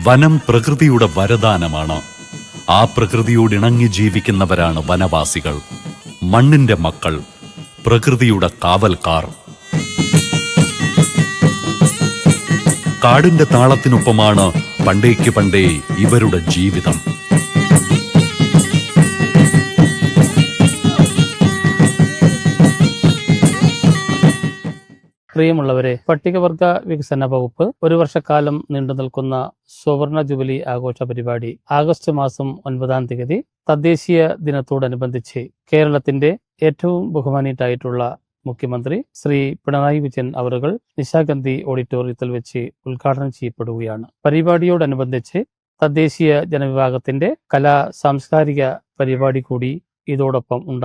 വനം പ്രകൃതിയുടെ വരദാനമാണ്. ആ പ്രകൃതിയോടിണങ്ങി ജീവിക്കുന്നവരാണ് വനവാസികൾ, മണ്ണിന്റെ മക്കൾ, പ്രകൃതിയുടെ കാവൽക്കാർ. കാടിന്റെ താളത്തിനൊപ്പമാണ് പണ്ടേക്ക് പണ്ടേ ഇവരുടെ ജീവിതം. പ്രിയമുള്ളവരെ, പട്ടികവർഗ വികസന വകുപ്പ് ഒരു വർഷക്കാലം നീണ്ടു നിൽക്കുന്ന സുവർണ ജൂബിലി ആഘോഷ പരിപാടി ആഗസ്റ്റ് മാസം 9-ാം തീയതി തദ്ദേശീയ ദിനത്തോടനുബന്ധിച്ച് കേരളത്തിന്റെ ഏറ്റവും ബഹുമാനീയനായിട്ടുള്ള മുഖ്യമന്ത്രി ശ്രീ പിണറായി വിജയൻ അവറുകൾ നിശാഗന്ധി ഓഡിറ്റോറിയത്തിൽ വെച്ച് ഉദ്ഘാടനം ചെയ്യപ്പെടുകയാണ്. പരിപാടിയോടനുബന്ധിച്ച് തദ്ദേശീയ ജനവിഭാഗത്തിന്റെ കലാ സാംസ്കാരിക പരിപാടി കൂടി ഇതോടൊപ്പം ഉണ്ടാകും.